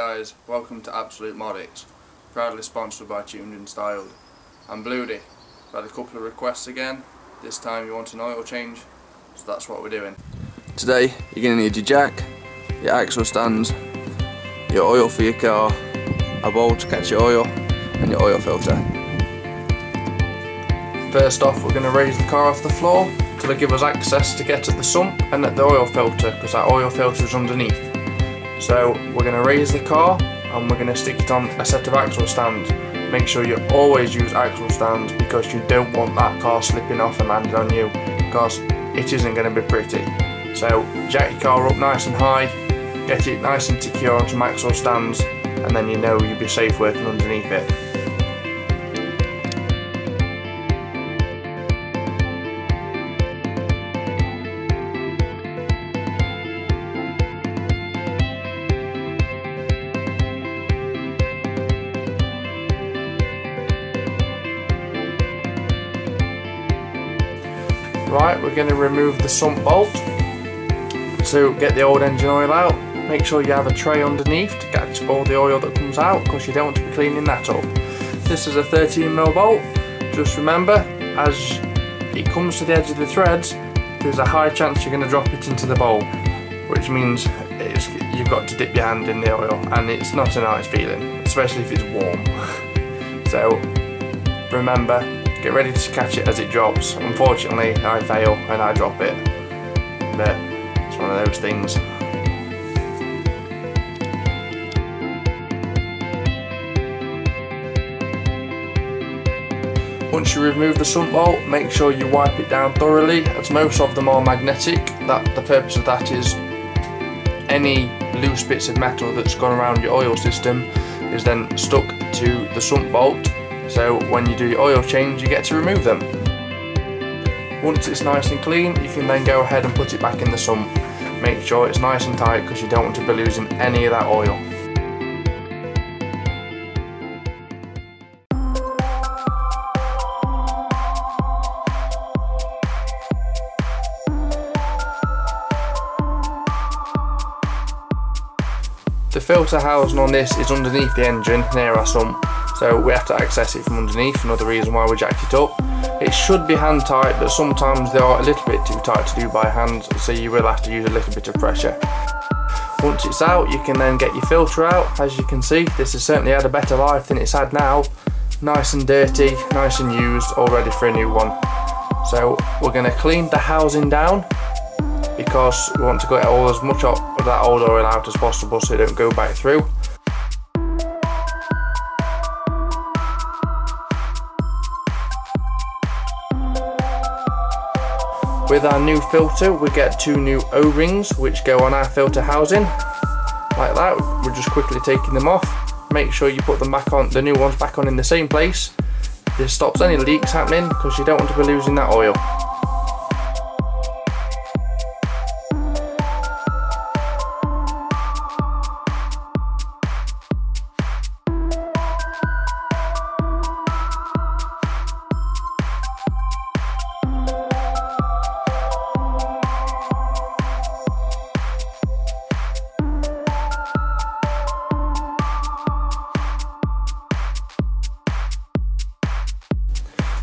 guys, welcome to Absolute Modics, proudly sponsored by Tuned and Styled. I'm Bloody. We've had a couple of requests again. This time you want an oil change, so that's what we're doing. Today you're going to need your jack, your axle stands, your oil for your car, a bowl to catch your oil, and your oil filter. First off, we're going to raise the car off the floor till it gives us access to get at the sump and at the oil filter, because that oil filter is underneath. So we're going to raise the car and we're going to stick it on a set of axle stands. Make sure you always use axle stands because you don't want that car slipping off and landing on you, because it isn't going to be pretty. So jack your car up nice and high, get it nice and secure on some axle stands, and then you know you'll be safe working underneath it. Right, we're going to remove the sump bolt. So get the old engine oil out. Make sure you have a tray underneath to catch all the oil that comes out, because you don't want to be cleaning that up. This is a 13mm bolt. Just remember, as it comes to the edge of the threads, there's a high chance you're going to drop it into the bowl, which means you've got to dip your hand in the oil, and it's not a nice feeling, especially if it's warm. So remember, get ready to catch it as it drops. Unfortunately, I fail and I drop it, but it's one of those things. Once you remove the sump bolt, make sure you wipe it down thoroughly, as most of them are magnetic. The purpose of that is any loose bits of metal that's gone around your oil system is then stuck to the sump bolt. So when you do your oil change, you get to remove them. Once it's nice and clean, you can then go ahead and put it back in the sump. Make sure it's nice and tight, because you don't want to be losing any of that oil. The filter housing on this is underneath the engine near our sump, so we have to access it from underneath, another reason why we jacked it up. It should be hand tight, but sometimes they are a little bit too tight to do by hand, so you will have to use a little bit of pressure. Once it's out, you can then get your filter out. As you can see, this has certainly had a better life than it's had now. Nice and dirty, nice and used, all ready for a new one. So we're going to clean the housing down, because we want to get as much of that old oil out as possible so it don't go back through. With our new filter, we get 2 new O-rings which go on our filter housing, like that. We're just quickly taking them off. Make sure you put them back on, the new ones back on in the same place. This stops any leaks happening, because you don't want to be losing that oil.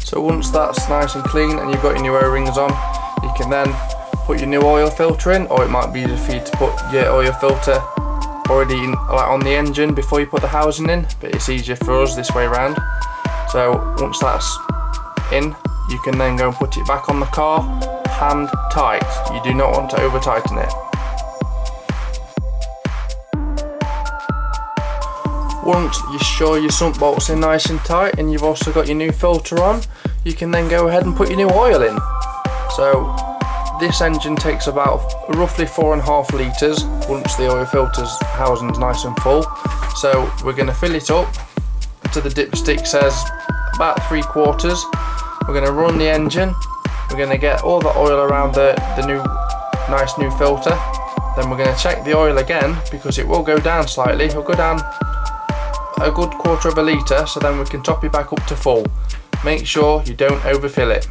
So once that's nice and clean and you've got your new O-rings on, you can then put your new oil filter in, or it might be easier for you to put your oil filter already in, like on the engine before you put the housing in, but it's easier for us this way around. So once that's in, you can then go and put it back on the car, hand tight. You do not want to over tighten it. Once you're sure your sump bolts are nice and tight and you've also got your new filter on, you can then go ahead and put your new oil in. So this engine takes about roughly 4.5 litres once the oil filter's housing's nice and full. So we're going to fill it up to the dipstick says about 3/4. We're going to run the engine. We're going to get all the oil around the nice new filter. Then we're going to check the oil again, because it will go down slightly. It'll go down a good 1/4 litre, so then we can top it back up to full. Make sure you don't overfill it.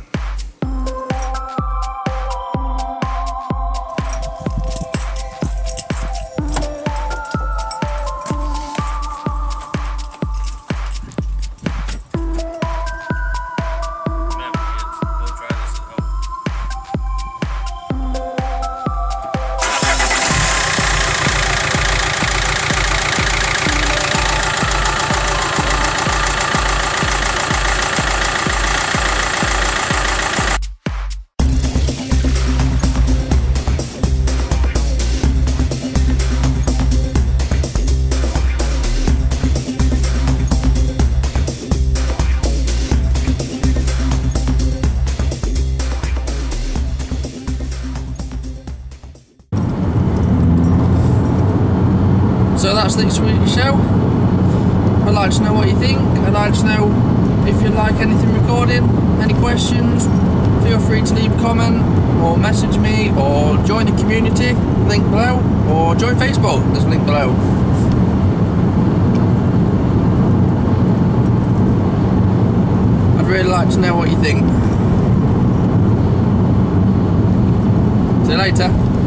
like to know what you think. I'd like to know if you like anything recording, any questions. Feel free to leave a comment or message me or join the community, link below, or join Facebook, there's a link below. I'd really like to know what you think. See you later.